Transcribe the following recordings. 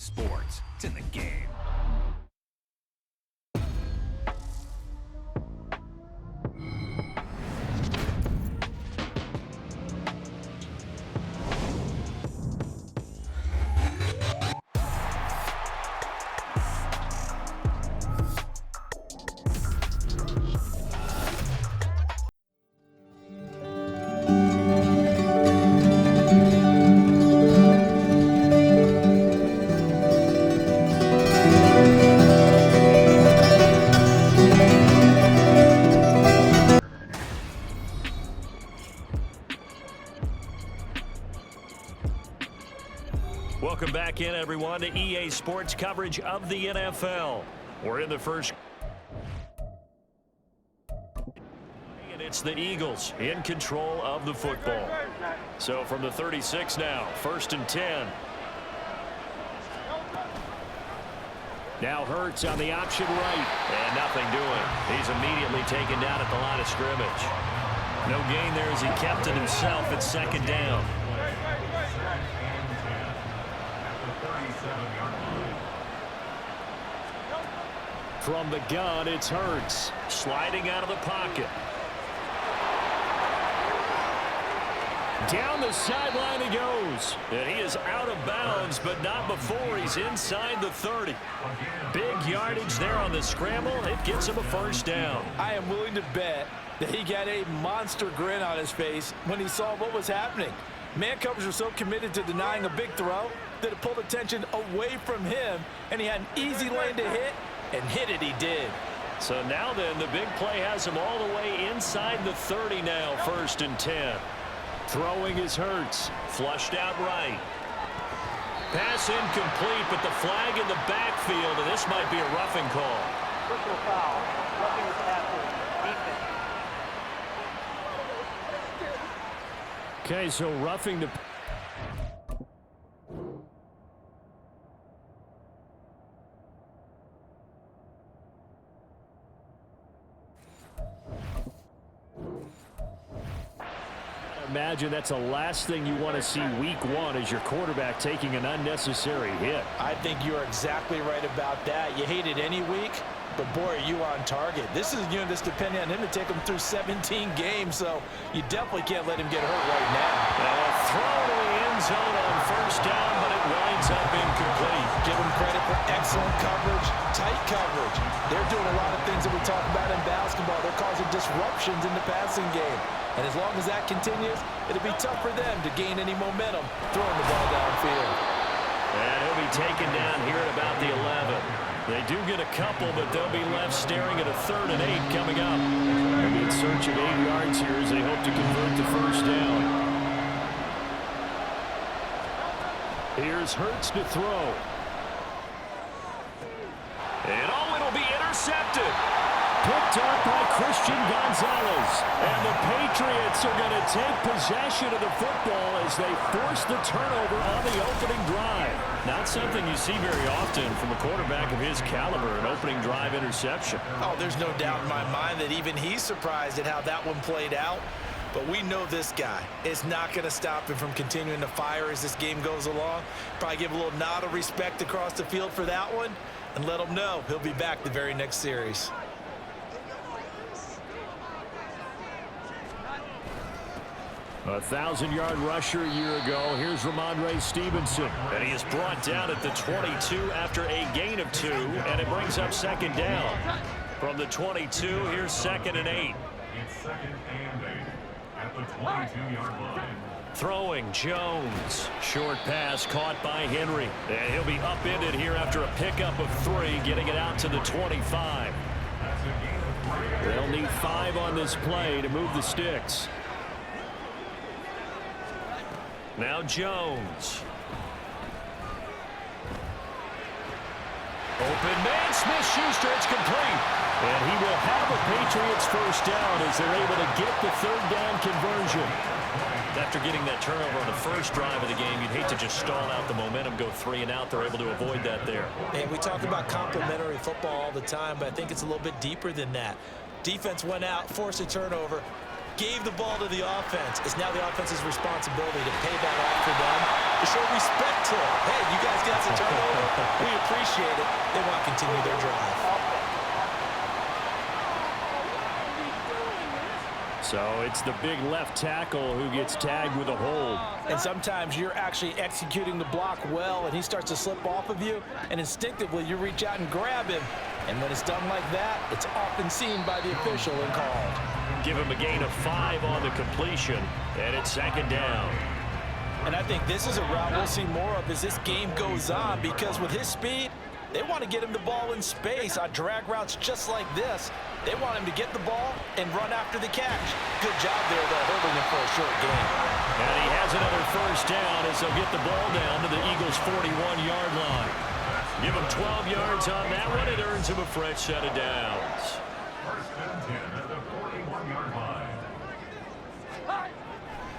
Sports. It's in the game. Welcome back in, everyone, to EA Sports coverage of the NFL. We're in the first. And it's the Eagles in control of the football. So from the 36 now, 1st and 10. Now Hurts on the option right. And nothing doing. He's immediately taken down at the line of scrimmage. No gain there as he kept it himself at 2nd down. From the gun, it's Hurts. Sliding out of the pocket. Down the sideline he goes. And he is out of bounds, but not before he's inside the 30. Big yardage there on the scramble. It gets him a 1st down. I am willing to bet that he got a monster grin on his face when he saw what was happening. Man coverage were so committed to denying a big throw that it pulled attention away from him, and he had an easy lane to hit, and hit it he did. So now then, the big play has him all the way inside the 30 now, 1st and 10. Throwing is Hurts. Flushed out right. Pass incomplete, but the flag in the backfield, and this might be a roughing call. Personal foul. Roughing the passer. Defense. Okay, so roughing the... Imagine that's the last thing you want to see week 1 as your quarterback taking an unnecessary hit. I think you're exactly right about that. You hate it any week, but boy, are you on target. This is a unit that's depending on him to take him through 17 games, so you definitely can't let him get hurt right now. A throw to the end zone on 1st down, but it winds up incomplete. Give him credit for excellent coverage, tight coverage. They're doing a lot of things that we talk about in basketball. They're causing disruptions in the passing game. And as long as that continues, it'll be tough for them to gain any momentum throwing the ball downfield. And he'll be taken down here at about the 11. They do get a couple, but they'll be left staring at a 3rd and 8 coming up. They'll be in search of 8 yards here as they hope to convert the 1st down. Here's Hurts to throw. And it'll be intercepted. Picked up by Christian Gonzalez. And the Patriots are going to take possession of the football as they force the turnover on the opening drive. Not something you see very often from a quarterback of his caliber, an opening drive interception. Oh, there's no doubt in my mind that even he's surprised at how that one played out. But we know this guy is not going to stop him from continuing to fire as this game goes along. Probably give a little nod of respect across the field for that one and let him know he'll be back the very next series. A 1,000-yard rusher a year ago. Here's Ramondre Stevenson. And he is brought down at the 22 after a gain of 2. And it brings up 2nd down. From the 22, here's 2nd and 8. It's 2nd and 8 at the 22-yard line. Throwing Jones. Short pass caught by Henry. And he'll be upended here after a pickup of 3, getting it out to the 25. They'll need 5 on this play to move the sticks. Now Jones. Open man, Smith-Schuster, it's complete. And he will have a Patriots 1st down as they're able to get the 3rd down conversion. After getting that turnover on the 1st drive of the game, you'd hate to just stall out the momentum, go 3 and out. They're able to avoid that there. And we talk about complementary football all the time, but I think it's a little bit deeper than that. Defense went out, forced a turnover, gave the ball to the offense. It's now the offense's responsibility to pay that off for them to show respect to him. Hey, you guys got a turnover. We appreciate it. They want to continue their drive. So it's the big left tackle who gets tagged with a hold. And sometimes you're actually executing the block well, and he starts to slip off of you, and instinctively you reach out and grab him. And when it's done like that, it's often seen by the official and called. Give him a gain of 5 on the completion, and it's 2nd down. And I think this is a route we'll see more of as this game goes on, because with his speed, they want to get him the ball in space on drag routes just like this. They want him to get the ball and run after the catch. Good job there, though, holding him for a short gain. And he has another 1st down as they'll get the ball down to the Eagles' 41-yard line. Give him 12 yards on that one. It earns him a fresh set of downs. 1st and 10 at the 41-yard line.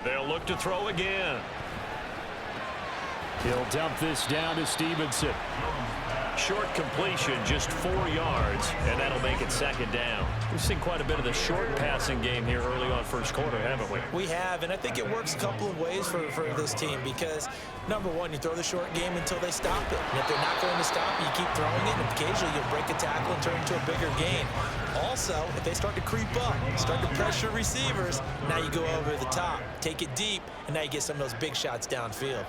They'll look to throw again. He'll dump this down to Stevenson. Short completion, just 4 yards, and that'll make it 2nd down. We've seen quite a bit of the short passing game here early on 1st quarter, haven't we? We have, and I think it works a couple of ways for this team because, number one, you throw the short game until they stop it. And if they're not going to stop it, you keep throwing it, and occasionally you'll break a tackle and turn into a bigger gain. Also, if they start to creep up, start to pressure receivers, now you go over the top, take it deep, and now you get some of those big shots downfield.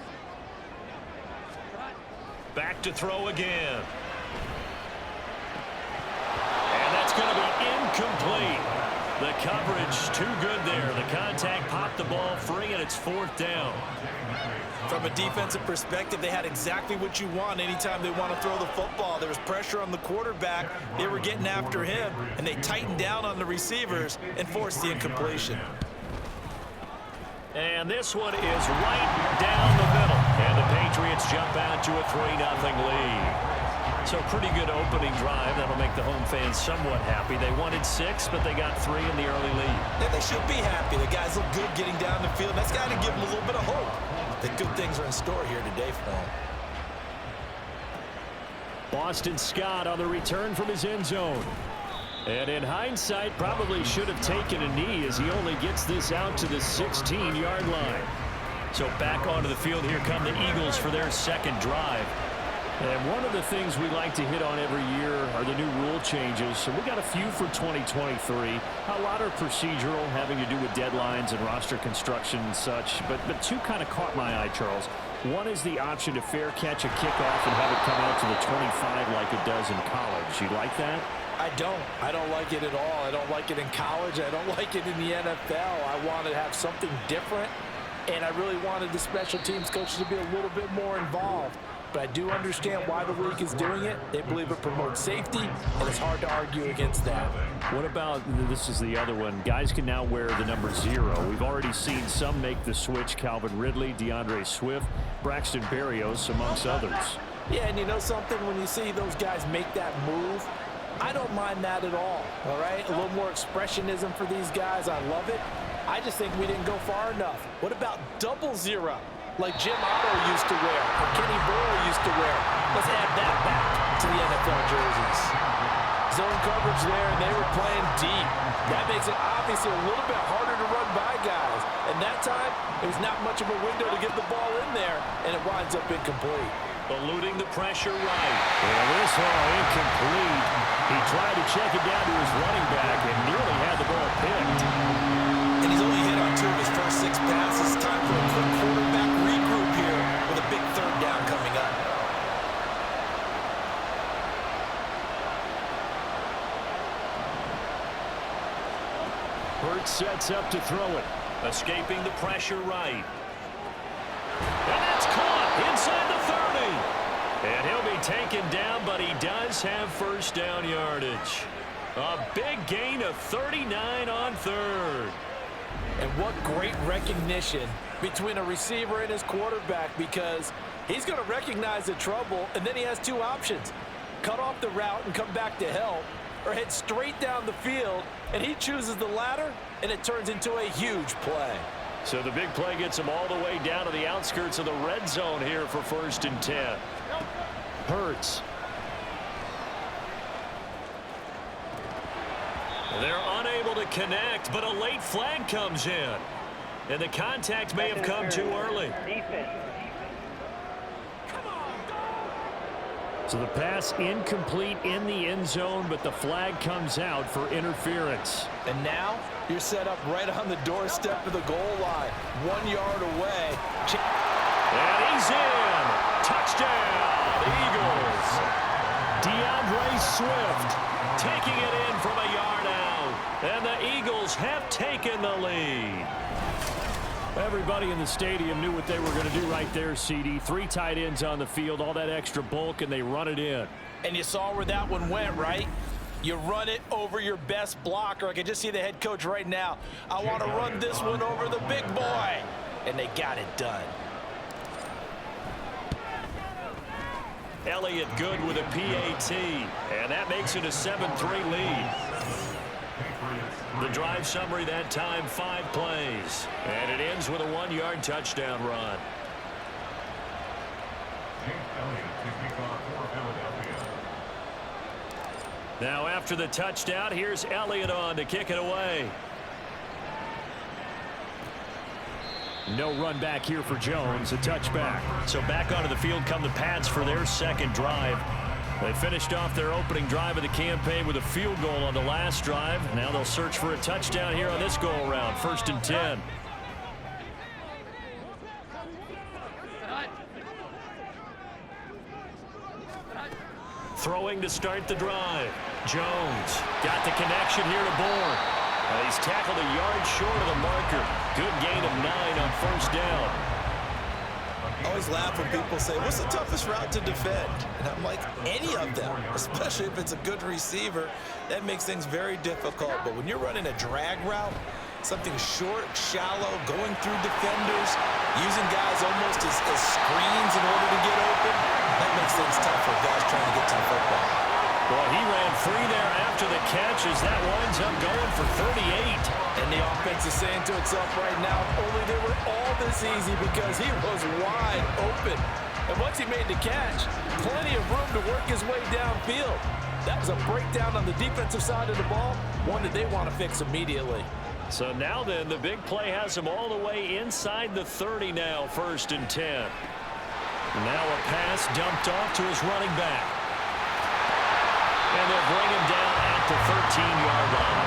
Back to throw again. And that's going to be incomplete. The coverage too good there. The contact popped the ball free, and it's 4th down. From a defensive perspective, they had exactly what you want anytime they want to throw the football. There was pressure on the quarterback. They were getting after him, and they tightened down on the receivers and forced the incompletion. And this one is right down the middle. And the Patriots jump out to a 3-0 lead. So pretty good opening drive. That'll make the home fans somewhat happy. They wanted 6, but they got 3 in the early lead. And they should be happy. The guys look good getting down the field. That's got to give them a little bit of hope that good things are in store here today for them. Boston Scott on the return from his end zone. And in hindsight, probably should have taken a knee as he only gets this out to the 16-yard line. So back onto the field, here come the Eagles for their 2nd drive. And one of the things we like to hit on every year are the new rule changes. So we got a few for 2023. A lot are procedural, having to do with deadlines and roster construction and such. But 2 kind of caught my eye, Charles. One is the option to fair catch a kickoff and have it come out to the 25 like it does in college. You like that? I don't like it at all. I don't like it in college. I don't like it in the NFL. I want to have something different, and I really wanted the special teams coaches to be a little bit more involved. But I do understand why the league is doing it. They believe it promotes safety, and it's hard to argue against that. What about, this is the other one, guys can now wear the number 0. We've already seen some make the switch, Calvin Ridley, DeAndre Swift, Braxton Berrios, amongst others. Yeah, and you know something? When you see those guys make that move, I don't mind that at all right? A little more expressionism for these guys. I love it. I just think we didn't go far enough. What about double 0, like Jim Otto used to wear, or Kenny Burrow used to wear? Let's add that back to the NFL jerseys. Zone coverage there, and they were playing deep. That makes it obviously a little bit harder to run by guys. And that time, it was not much of a window to get the ball in there, and it winds up incomplete. Eluding the pressure right. And this one incomplete. He tried to check it down to his running back and nearly had the ball picked. And he's only hit on 2 of his first 6 passes. Time for a quick quarterback regroup here with a big 3rd down coming up. Hurts sets up to throw it. Escaping the pressure right. And that's caught inside the 30. And he'll be taken down, but he does have 1st down yardage. A big gain of 39 on 3rd. And what great recognition between a receiver and his quarterback, because he's going to recognize the trouble, and then he has 2 options. Cut off the route and come back to help, or head straight down the field, and he chooses the latter, and it turns into a huge play. So the big play gets him all the way down to the outskirts of the red zone here for 1st and 10. Hurts. They're unable to connect, but a late flag comes in. And the contact may have come too early. So the pass incomplete in the end zone, but the flag comes out for interference. And now you're set up right on the doorstep of the goal line, 1 yard away. And he's in. Touchdown, Eagles. DeAndre Swift taking it in from a yard out. And the Eagles have taken the lead. Everybody in the stadium knew what they were going to do right there, CD. 3 tight ends on the field, all that extra bulk, and they run it in. And you saw where that one went, right? You run it over your best blocker. I can just see the head coach right now. I want to run this one over the big boy. And they got it done. Elliott good with a PAT, and that makes it a 7-3 lead. The drive summary that time, 5 plays. And it ends with a 1-yard touchdown run. Now after the touchdown, here's Elliott on to kick it away. No run back here for Jones, a touchback. So back onto the field come the Pats for their second drive. They finished off their opening drive of the campaign with a field goal on the last drive. Now they'll search for a touchdown here on this go-around, 1st and 10. Throwing to start the drive. Jones got the connection here to Bourne. He's tackled a yard short of the marker. Good gain of 9 on 1st down. I always laugh when people say, what's the toughest route to defend? And I'm like, any of them, especially if it's a good receiver. That makes things very difficult. But when you're running a drag route, something short, shallow, going through defenders, using guys almost as screens in order to get open, that makes things tough for guys trying to get to the football. Well, he ran free there after the catch as that winds up going for 38. And the offense is saying to itself right now, only they were all this easy because he was wide open. And once he made the catch, plenty of room to work his way downfield. That was a breakdown on the defensive side of the ball, one that they want to fix immediately. So now then, the big play has him all the way inside the 30 now, 1st and 10. Now a pass dumped off to his running back. And they'll bring him down at the 13-yard line.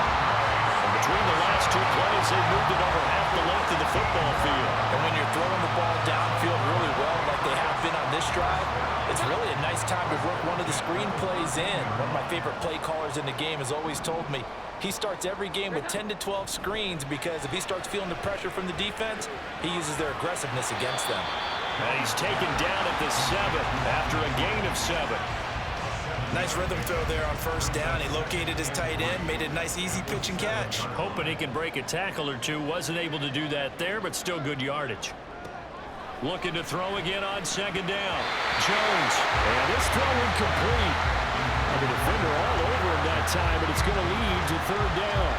And between the last 2 plays, they've moved it over half the length of the football field. And when you're throwing the ball downfield really well like they have been on this drive, it's really a nice time to work one of the screen plays in. One of my favorite play callers in the game has always told me he starts every game with 10 to 12 screens because if he starts feeling the pressure from the defense, he uses their aggressiveness against them. And he's taken down at the 7 after a gain of 7. Nice rhythm throw there on 1st down. He located his tight end, made a nice easy pitch and catch. Hoping he can break a tackle or two. Wasn't able to do that there, but still good yardage. Looking to throw again on 2nd down. Jones. And this throw incomplete. The defender all over him that time, but it's going to lead to 3rd down.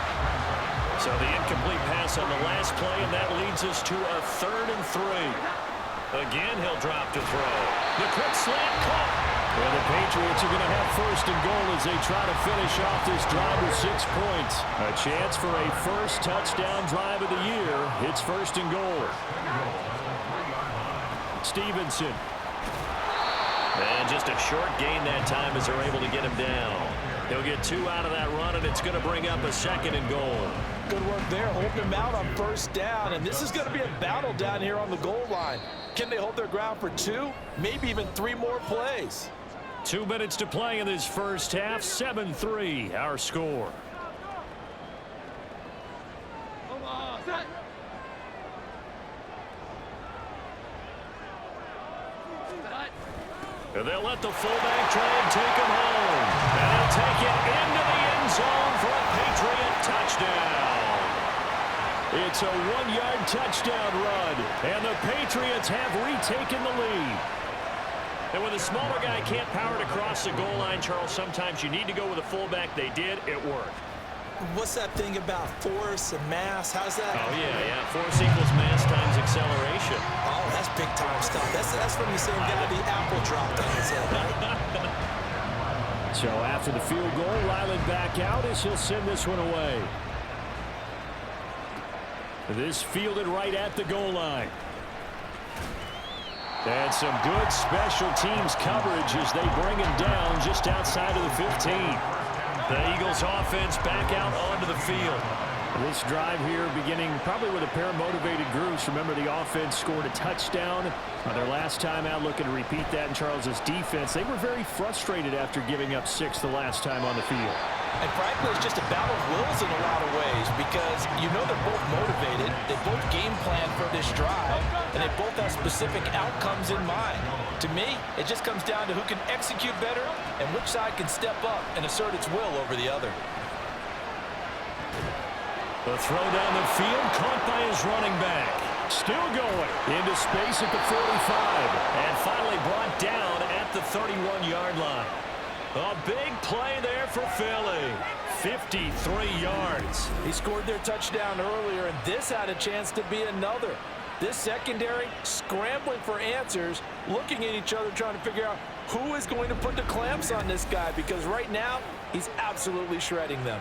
So the incomplete pass on the last play, and that leads us to a 3rd and 3. Again, he'll drop to throw. The quick slant caught. And the Patriots are going to have 1st and goal as they try to finish off this drive with 6 points. A chance for a first touchdown drive of the year. It's 1st and goal. Stevenson. And just a short gain that time as they're able to get him down. He'll get 2 out of that run, and it's going to bring up a 2nd and goal. Good work there, holding him out on 1st down. And this is going to be a battle down here on the goal line. Can they hold their ground for 2, maybe even 3 more plays? 2 minutes to play in this first half. 7-3, our score. And they'll let the fullback try and take him home. And he'll take it into the end zone for a Patriot touchdown. It's a 1-yard touchdown run, and the Patriots have retaken the lead. And when the smaller guy can't power it across the goal line, Charles, sometimes you need to go with a fullback. They did. It worked. What's that thing about force and mass? How's that? Oh, yeah. Force equals mass times acceleration. Oh, that's big-time stuff. That's from the same guy the apple dropped on his head, right? So after the field goal, Ryland back out as he'll send this one away. This fielded right at the goal line. And some good special teams coverage as they bring him down just outside of the 15. The Eagles offense back out onto the field. This drive here beginning probably with a pair of motivated groups. Remember, the offense scored a touchdown their last time out, looking to repeat that in Charles's defense. They were very frustrated after giving up 6 the last time on the field. And frankly, it's just a battle of wills in a lot of ways because you know they're both motivated. They both game plan for this drive, and they both have specific outcomes in mind. To me, it just comes down to who can execute better and which side can step up and assert its will over the other. The throw down the field, caught by his running back. Still going into space at the 45. And finally brought down at the 31-yard line. A big play there for Philly. 53 yards. He scored their touchdown earlier, and this had a chance to be another. This secondary scrambling for answers, looking at each other, trying to figure out who is going to put the clamps on this guy, because right now he's absolutely shredding them.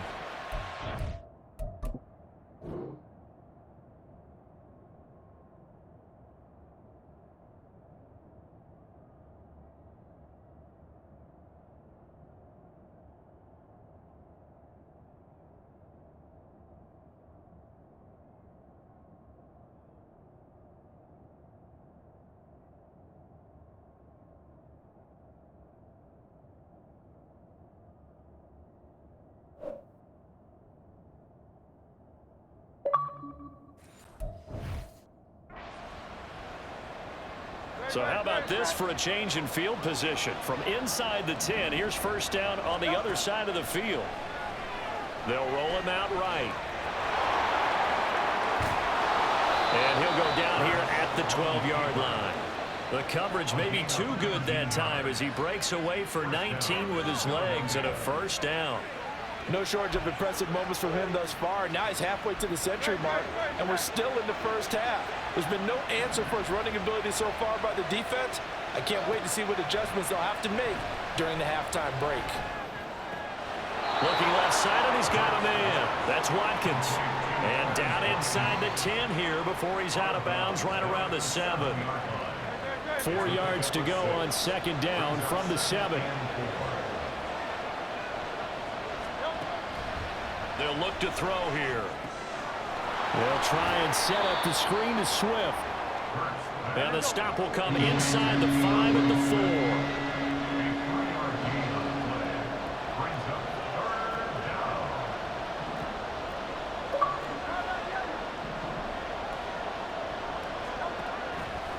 So how about this for a change in field position? From inside the 10, here's first down on the other side of the field. They'll roll him out right. And he'll go down here at the 12-yard line. The coverage may be too good that time as he breaks away for 19 with his legs and a first down. No shortage of impressive moments from him thus far. Now he's halfway to the century mark, and we're still in the first half. There's been no answer for his running ability so far by the defense. I can't wait to see what adjustments they'll have to make during the halftime break. Looking left side, and he's got a man. That's Watkins. And down inside the 10 here before he's out of bounds right around the 7. 4 yards to go on second down from the 7. They'll look to throw here. They'll try and set up the screen to Swift. And the stop will come inside the 5 at the 4.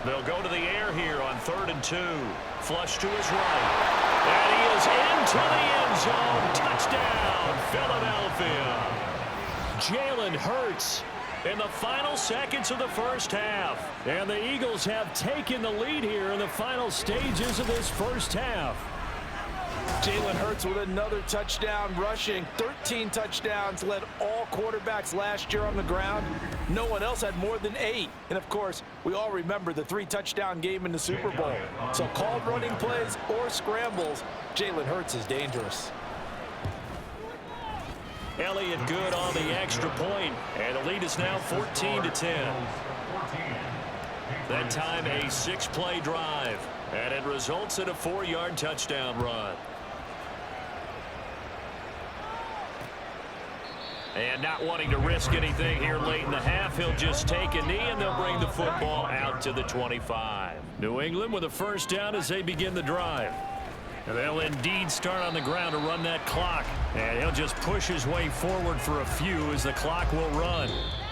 They'll go to the air here on 3rd and 2. Flush to his right. And he is into the end zone. Touchdown, Philadelphia. Jalen Hurts in the final seconds of the first half. And the Eagles have taken the lead here in the final stages of this first half. Jalen Hurts with another touchdown rushing. 13 touchdowns, led all quarterbacks last year on the ground. No one else had more than 8. And, of course, we all remember the 3-touchdown game in the Super Bowl. So called running plays or scrambles, Jalen Hurts is dangerous. Elliott good on the extra point, and the lead is now 14-10. That time a 6-play drive, and it results in a 4-yard touchdown run. And not wanting to risk anything here late in the half, he'll just take a knee, and they'll bring the football out to the 25. New England with a first down as they begin the drive. They'll indeed start on the ground to run that clock. And he'll just push his way forward for a few as the clock will run.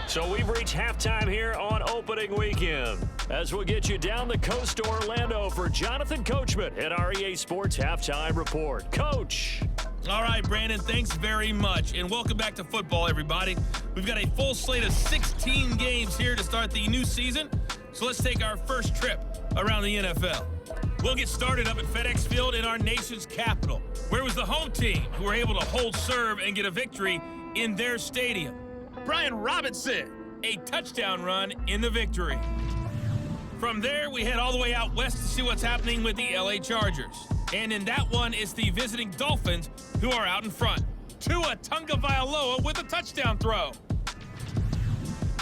So we've reached halftime here on opening weekend. As we'll get you down the coast to Orlando for Jonathan Coachman at our EA Sports Halftime Report. Coach. All right, Brandon, thanks very much. And welcome back to football, everybody. We've got a full slate of 16 games here to start the new season. So let's take our first trip around the NFL. We'll get started up at FedEx Field in our nation's capital, where it was the home team who were able to hold serve and get a victory in their stadium. Brian Robinson, a touchdown run in the victory. From there, we head all the way out west to see what's happening with the LA Chargers. And in that one, it's the visiting Dolphins who are out in front. Tua Tagovailoa with a touchdown throw.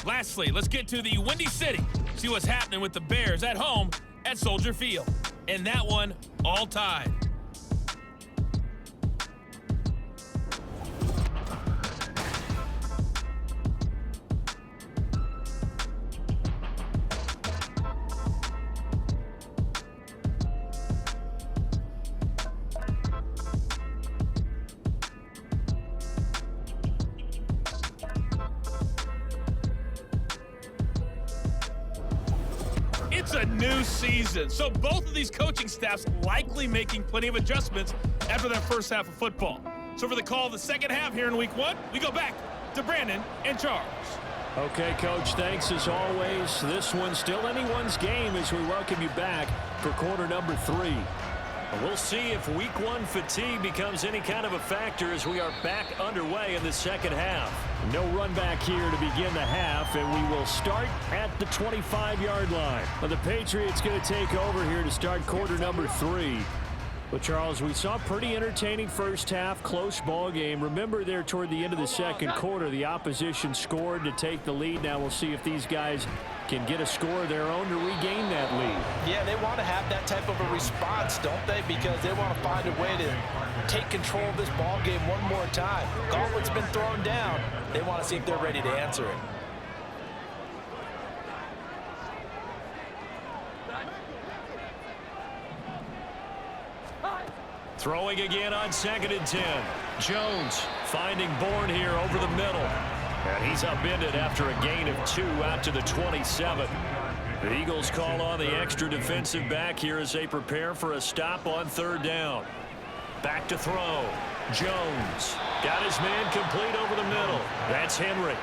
Lastly, let's get to the Windy City, see what's happening with the Bears at home at Soldier Field. And that one all tied. It's a new season, so both of these coaching staffs likely making plenty of adjustments after that first half of football. So for the call of the second half here in week 1, we go back to Brandon and Charles. Okay, Coach, thanks as always. This one's still anyone's game as we welcome you back for quarter number 3. We'll see if week 1 fatigue becomes any kind of a factor as we are back underway in the second half. No run back here to begin the half, and we will start at the 25-yard line. Well, the Patriots going to take over here to start quarter number 3. Well, Charles, we saw a pretty entertaining first half, close ball game. Remember there toward the end of the second quarter, the opposition scored to take the lead. Now we'll see if these guys can get a score of their own to regain that lead. Yeah, they want to have that type of a response, don't they? Because they want to find a way to take control of this ball game one more time. Gauntlet's been thrown down. They want to see if they're ready to answer it. Throwing again on 2nd and 10. Jones finding Bourne here over the middle. And he's upended after a gain of 2 out to the 27. The Eagles call on the extra defensive back here as they prepare for a stop on 3rd down. Back to throw. Jones got his man complete over the middle. That's Henry.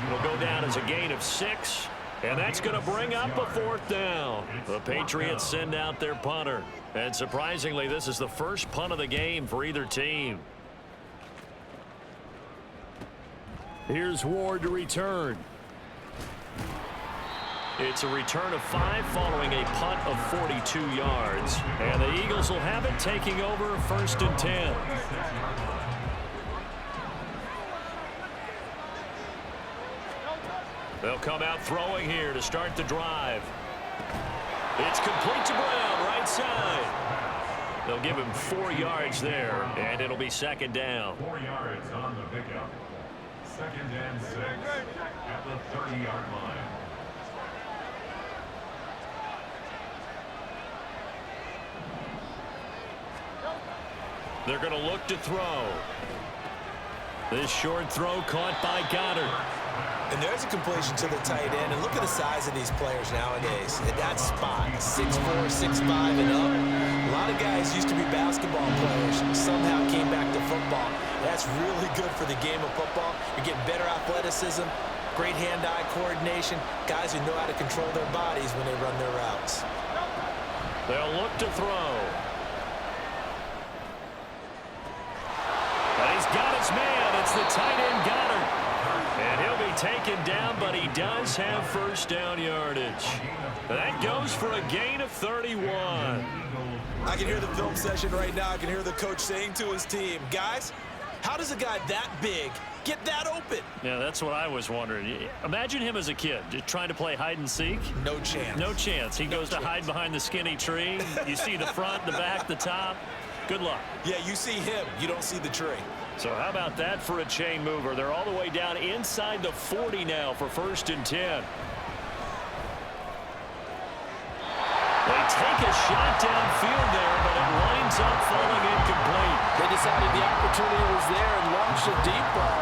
It'll go down as a gain of 6. And that's going to bring up a 4th down. The Patriots send out their punter. And surprisingly, this is the first punt of the game for either team. Here's Ward to return. It's a return of 5 following a punt of 42 yards. And the Eagles will have it taking over 1st and 10. They'll come out throwing here to start the drive. It's complete to Brown, right side. They'll give him 4 yards there, and it'll be 2nd down. 4 yards on the pickup. 2nd and 6 at the 30-yard line. They're going to look to throw. This short throw caught by Goddard. And there's a completion to the tight end. And look at the size of these players nowadays. At that spot, 6'4", 6'5", and up. A lot of guys used to be basketball players. Somehow came back to football. That's really good for the game of football. You're getting better athleticism, great hand-eye coordination, guys who know how to control their bodies when they run their routes. They'll look to throw. And he's got his man. It's the tight end Goddard. And he'll be taken down, but he does have 1st down yardage. That goes for a gain of 31. I can hear the film session right now. I can hear the coach saying to his team, guys, how does a guy that big get that open? Yeah, that's what I was wondering. Imagine him as a kid just trying to play hide and seek. No chance. No chance. He goes to hide behind the skinny tree. You see the front, the back, the top. Good luck. Yeah, you see him. You don't see the tree. So how about that for a chain mover? They're all the way down inside the 40 now for 1st and 10. They take a shot downfield there, but it winds up falling incomplete. They decided the opportunity was there and launched a deep ball,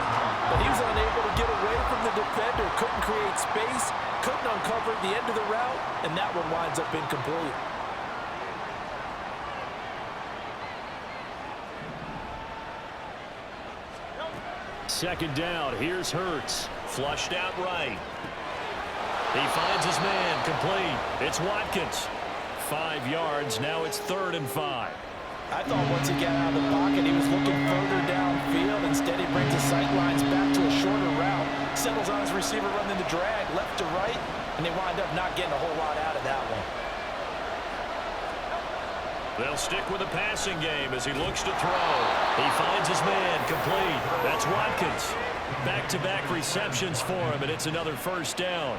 but he was unable to get away from the defender, couldn't create space, couldn't uncover the end of the route, and that one winds up incomplete. Second down. Here's Hurts. Flushed out right. He finds his man. Complete. It's Watkins. 5 yards. Now it's 3rd and 5. I thought once he got out of the pocket, he was looking further downfield. Instead, he brings the sight lines back to a shorter route. Settles on his receiver running the drag left to right, and they wind up not getting a whole lot out of that one. They'll stick with the passing game as he looks to throw. He finds his man. Complete. That's Watkins. Back-to-back receptions for him, and it's another first down.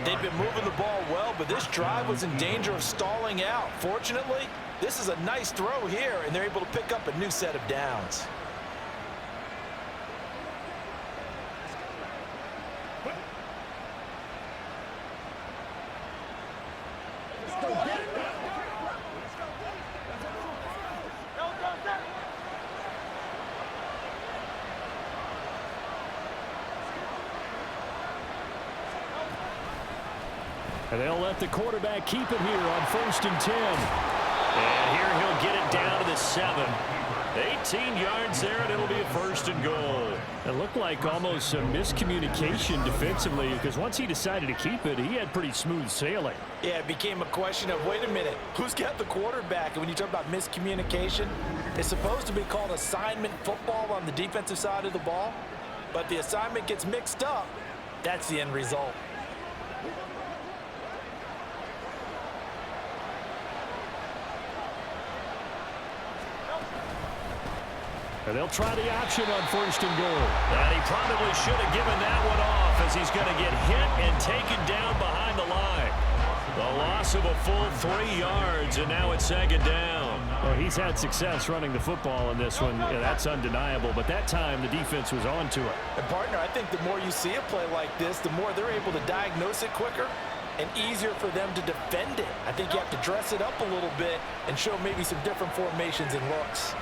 They've been moving the ball well, but this drive was in danger of stalling out. Fortunately, this is a nice throw here, and they're able to pick up a new set of downs. And they'll let the quarterback keep it here on 1st and 10. And here he'll get it down to the 7. 18 yards there, and it'll be a 1st and goal. It looked like almost some miscommunication defensively, because once he decided to keep it, he had pretty smooth sailing. Yeah, it became a question of, wait a minute, who's got the quarterback? And when you talk about miscommunication, it's supposed to be called assignment football on the defensive side of the ball. But the assignment gets mixed up. That's the end result. And they'll try the option on 1st and goal. And he probably should have given that one off, as he's going to get hit and taken down behind the line. The loss of a full 3 yards, and now it's 2nd down. Well, he's had success running the football in this one. Yeah, that's undeniable. But that time, the defense was on to it. And, partner, I think the more you see a play like this, the more they're able to diagnose it quicker and easier for them to defend it. I think you have to dress it up a little bit and show maybe some different formations and looks.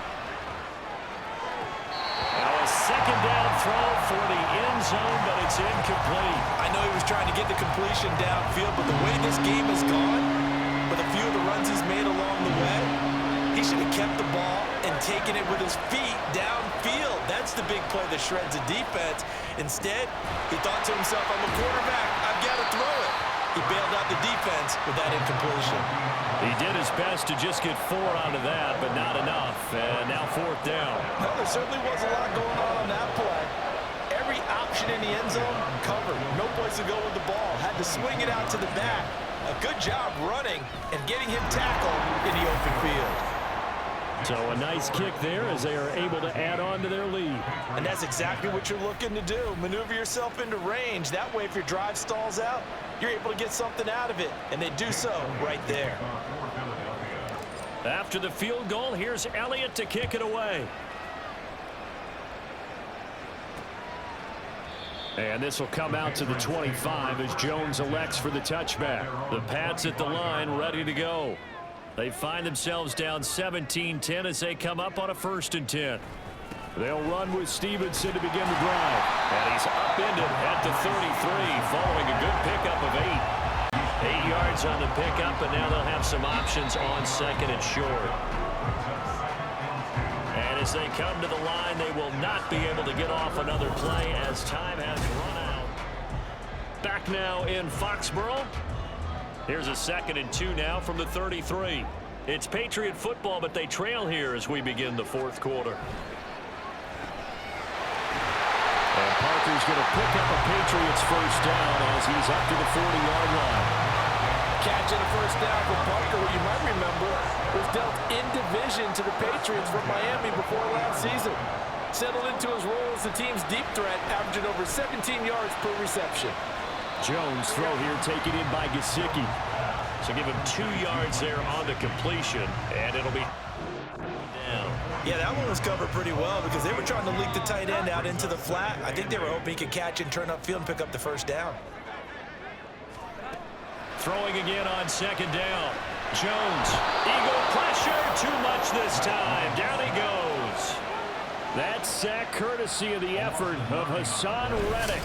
Now a 2nd down throw for the end zone, but it's incomplete. I know he was trying to get the completion downfield, but the way this game has gone, with a few of the runs he's made along the way, he should have kept the ball and taken it with his feet downfield. That's the big play that shreds a defense. Instead, he thought to himself, I'm a quarterback, I've got to throw it. He bailed out the defense with that incompletion. He did his best to just get 4 out of that, but not enough. And now 4th down. Well, there certainly was a lot going on that play. Every option in the end zone covered. No place to go with the ball. Had to swing it out to the back. A good job running and getting him tackled in the open field. So a nice kick there as they are able to add on to their lead. And that's exactly what you're looking to do. Maneuver yourself into range. That way, if your drive stalls out, you're able to get something out of it. And they do so right there. After the field goal, here's Elliott to kick it away. And this will come out to the 25 as Jones elects for the touchback. The Pats at the line ready to go. They find themselves down 17-10 as they come up on a 1st and 10. They'll run with Stevenson to begin the drive. And he's upended at the 33 following a good pickup of 8. 8 yards on the pickup, and now they'll have some options on 2nd and short. And as they come to the line, they will not be able to get off another play as time has run out. Back now in Foxborough. Here's a 2nd and 2 now from the 33. It's Patriot football, but they trail here as we begin the 4th quarter. And Parker's going to pick up a Patriots first down as he's up to the 40-yard line. Catching a first down for Parker, who you might remember was dealt in division to the Patriots from Miami before last season. Settled into his role as the team's deep threat, averaging over 17 yards per reception. Jones throw here taken in by Gesicki. So give him 2 yards there on the completion, and it'll be down. Yeah, that one was covered pretty well because they were trying to leak the tight end out into the flat. I think they were hoping he could catch and turn upfield and pick up the first down. Throwing again on 2nd down. Jones, eagle pressure, too much this time. Down he goes. That sack courtesy of the effort of Hassan Reddick.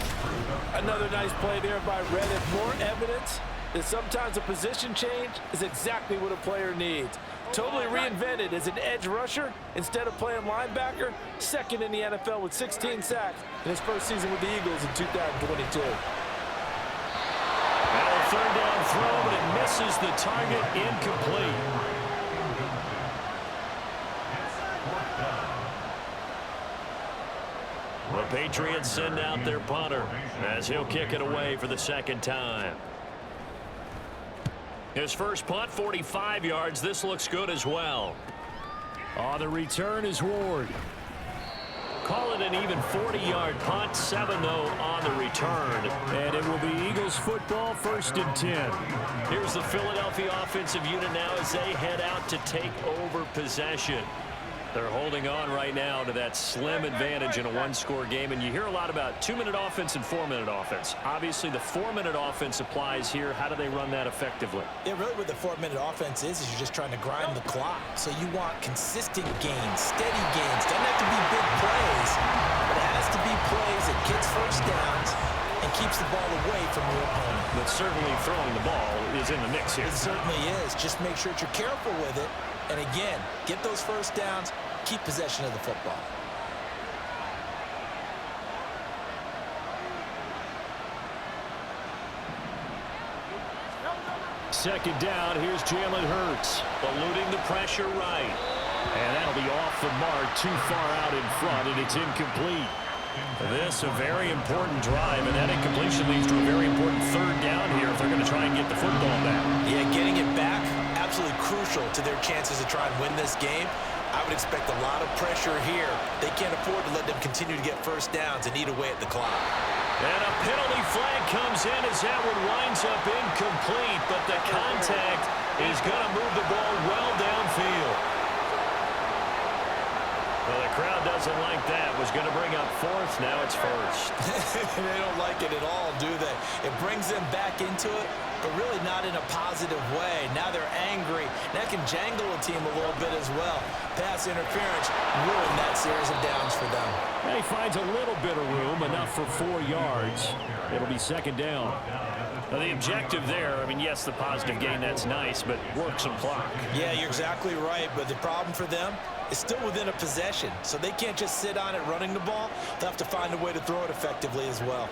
Another nice play there by Reddick. More evidence that sometimes a position change is exactly what a player needs. Totally reinvented as an edge rusher instead of playing linebacker. 2nd in the NFL with 16 sacks in his first season with the Eagles in 2022. Now a 3rd down throw, but it misses the target, incomplete. The Patriots send out their punter as he'll kick it away for the 2nd time. His first punt, 45 yards. This looks good as well. On the return is Ward. call it an even 40-yard punt, 7 though on the return. And it will be Eagles football, 1st and 10. Here's the Philadelphia offensive unit now as they head out to take over possession. They're holding on right now to that slim advantage in a one-score game. And you hear a lot about 2-minute offense and 4-minute offense. Obviously, the 4-minute offense applies here. How do they run that effectively? Yeah, really what the 4-minute offense is you're just trying to grind the clock. So you want consistent gains, steady gains. Doesn't have to be big plays, but it has to be plays that gets first downs and keeps the ball away from your opponent. But certainly throwing the ball is in the mix here. It certainly is. Just make sure that you're careful with it. And again, get those first downs, keep possession of the football. Second down, here's Jalen Hurts, eluding the pressure right. And that'll be off the mark, too far out in front, and it's incomplete. This a very important drive, and that incompletion leads to a very important 3rd down here if they're going to try and get the football back. Yeah, getting it back, absolutely crucial to their chances to try and win this game. I would expect a lot of pressure here. They can't afford to let them continue to get first downs and eat away at the clock. And a penalty flag comes in as that one winds up incomplete, but the contact is going to move the ball well downfield. Well, the crowd doesn't like that. Was going to bring up 4th. Now it's 1st. They don't like it at all, do they? It brings them back into it, but really not in a positive way. Now they're angry. That can jangle a team a little bit as well. Pass interference ruined that series of downs for them. And he finds a little bit of room, enough for 4 yards. It'll be 2nd down. Now the objective there, I mean, yes, the positive gain, that's nice, but work some clock. Yeah, you're exactly right, but the problem for them is still within a possession, so they can't just sit on it running the ball. They'll have to find a way to throw it effectively as well.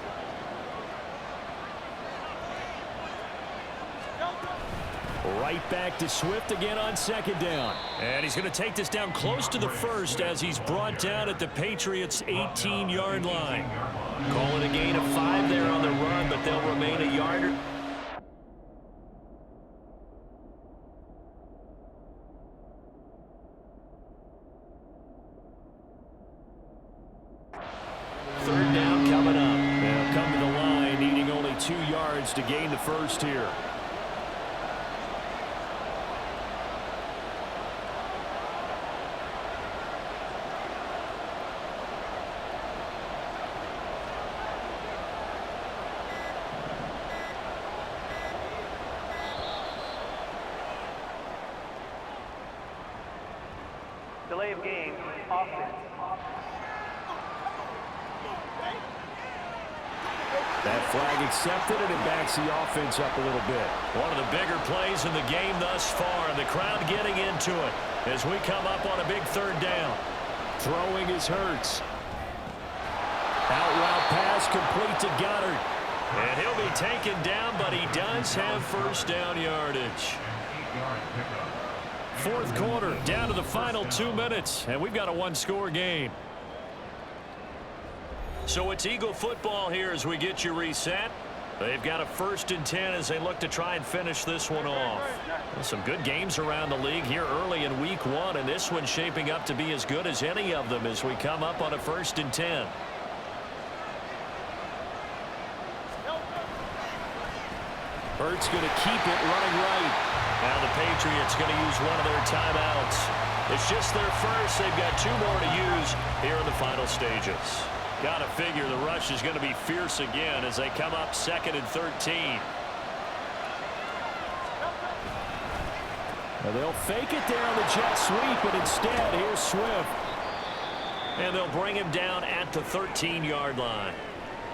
Right back to Swift again on 2nd down. And he's going to take this down close to the 1st as he's brought down at the Patriots' 18-yard line. Call it a gain of 5 there on the run, but they'll remain a yarder. Third down coming up. They'll come to the line, needing only 2 yards to gain the 1st here. Delay of game, offense. That flag accepted, and it backs the offense up a little bit. One of the bigger plays in the game thus far, and the crowd getting into it as we come up on a big 3rd down. Throwing is Hurts. Out route pass complete to Goddard. And he'll be taken down, but he does have 1st down yardage. 4th quarter, down to the final 2 minutes, and we've got a 1-score game. So it's Eagle football here as we get you reset. They've got a 1st and 10 as they look to try and finish this one off. Well, some good games around the league here early in week 1, and this one's shaping up to be as good as any of them as we come up on a 1st and 10. Hurts going to keep it running right. Now the Patriots going to use one of their timeouts. It's just their first. They've got 2 more to use here in the final stages. Got to figure the rush is going to be fierce again as they come up 2nd and 13. Now they'll fake it there on the jet sweep, but instead here's Swift. And they'll bring him down at the 13-yard line.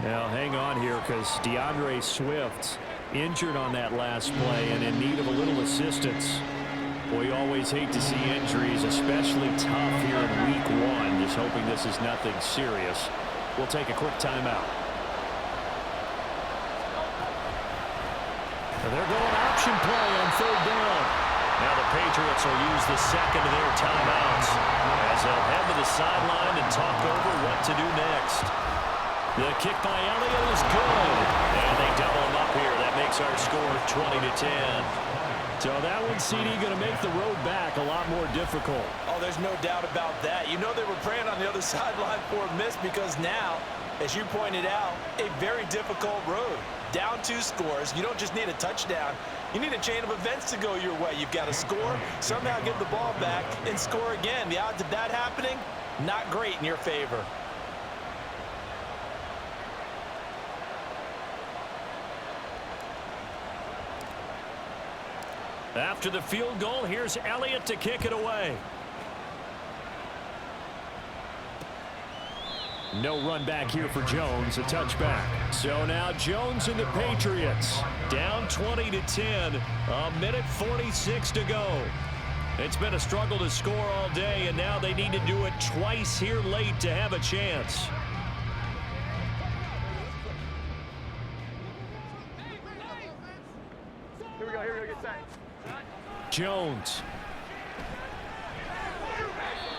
Now hang on here because DeAndre Swift injured on that last play and in need of a little assistance. We always hate to see injuries, especially tough here in week 1. Just hoping this is nothing serious. We'll take a quick timeout. They're going option play on 3rd down. Now the Patriots will use the 2nd of their timeouts as they'll head to the sideline and talk over what to do next. The kick by Elliott is good. And they double him up here. That makes our score 20-10. So that one, CD, going to make the road back a lot more difficult. Oh, there's no doubt about that. You know they were praying on the other sideline for a miss because now, as you pointed out, a very difficult road. Down 2 scores. You don't just need a touchdown. You need a chain of events to go your way. You've got to score, somehow get the ball back, and score again. The odds of that happening, not great in your favor. After the field goal, here's Elliott to kick it away. No run back here for Jones, a touchback. So now Jones and the Patriots down 20-10, a minute 46 to go. It's been a struggle to score all day, and now they need to do it twice here late to have a chance. Here we go, get set. Jones.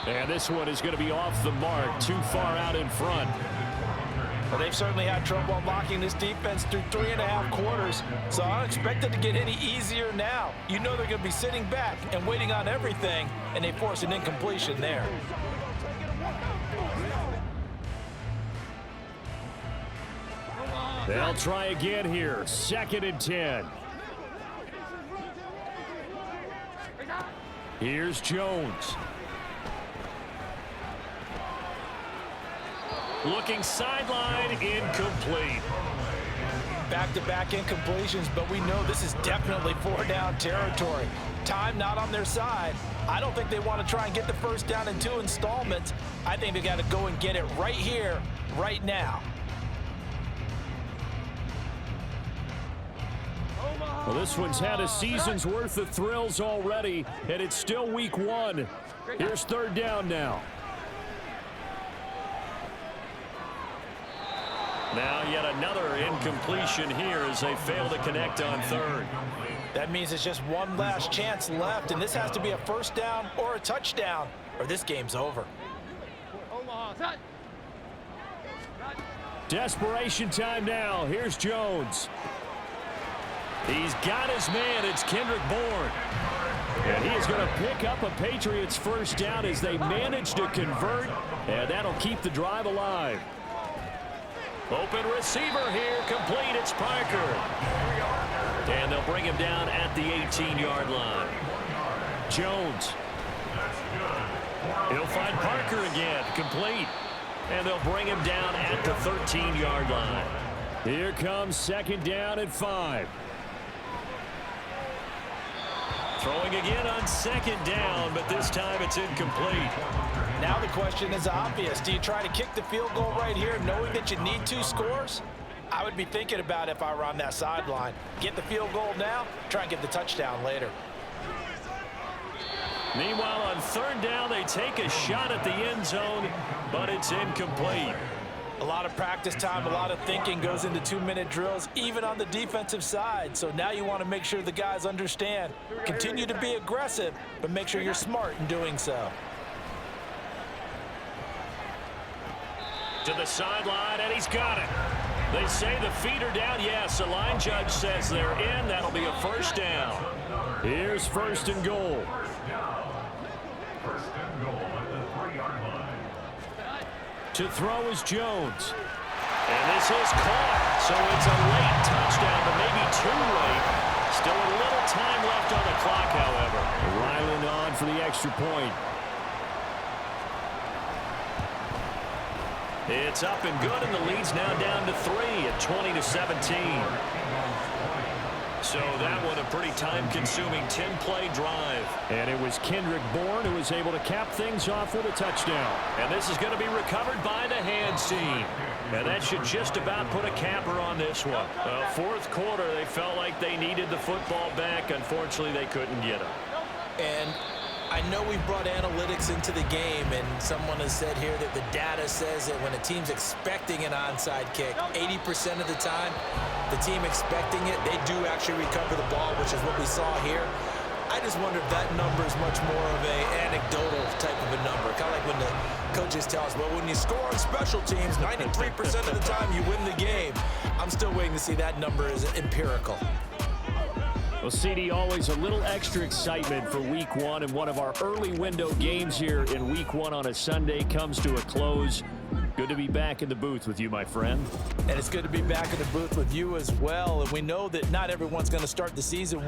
And this one is going to be off the mark, too far out in front. Well, they've certainly had trouble unlocking this defense through 3.5 quarters, so I don't expect it to get any easier now. You know they're going to be sitting back and waiting on everything, and they force an incompletion there. They'll try again here, 2nd and 10. Here's Jones. Looking sideline, incomplete. Back-to-back incompletions, but we know this is definitely 4-down territory. Time not on their side. I don't think they want to try and get the first down in 2 installments. I think they got to go and get it right here, right now. Well, this one's had a season's worth of thrills already, and it's still week 1. Here's 3rd down now. Now yet another incompletion here as they fail to connect on 3rd. That means it's just one last chance left, and this has to be a first down or a touchdown, or this game's over. Desperation time now. Here's Jones. He's got his man. It's Kendrick Bourne. And he is going to pick up a Patriots first down as they manage to convert, and that'll keep the drive alive. Open receiver here, complete, it's Parker. And they'll bring him down at the 18-yard line. Jones. He'll find Parker again, complete. And they'll bring him down at the 13-yard line. Here comes 2nd down and 5. Throwing again on 2nd down, but this time it's incomplete. Now the question is obvious. Do you try to kick the field goal right here knowing that you need 2 scores? I would be thinking about it if I were on that sideline. Get the field goal now, try and get the touchdown later. Meanwhile, on 3rd down, they take a shot at the end zone, but it's incomplete. A lot of practice time, a lot of thinking goes into 2-minute drills, even on the defensive side. So now you want to make sure the guys understand. Continue to be aggressive, but make sure you're smart in doing so. To the sideline, and he's got it. They say the feet are down. Yes, the line judge says they're in. That'll be a first down. Here's 1st and goal. First and goal at the 3-yard line. To throw is Jones. And this is caught. So it's a late touchdown, but maybe too late. Still a little time left on the clock, however. Ryland on for the extra point. It's up and good, and the lead's now down to 3 at 20-17. So that one a pretty time-consuming 10-play drive. And it was Kendrick Bourne who was able to cap things off with a touchdown. And this is going to be recovered by the hands team. And that should just about put a capper on this one. 4th quarter, they felt like they needed the football back. Unfortunately, they couldn't get it. And I know we brought analytics into the game, and someone has said here that the data says that when a team's expecting an onside kick, 80% of the time, the team expecting it, they do actually recover the ball, which is what we saw here. I just wonder if that number is much more of an anecdotal type of a number. Kind of like when the coaches tell us, well, when you score on special teams, 93% of the time you win the game. I'm still waiting to see that number is empirical. Well, CD, always a little extra excitement for Week 1, and one of our early window games here in Week 1 on a Sunday comes to a close. Good to be back in the booth with you, my friend. And it's good to be back in the booth with you as well. And we know that not everyone's going to start the season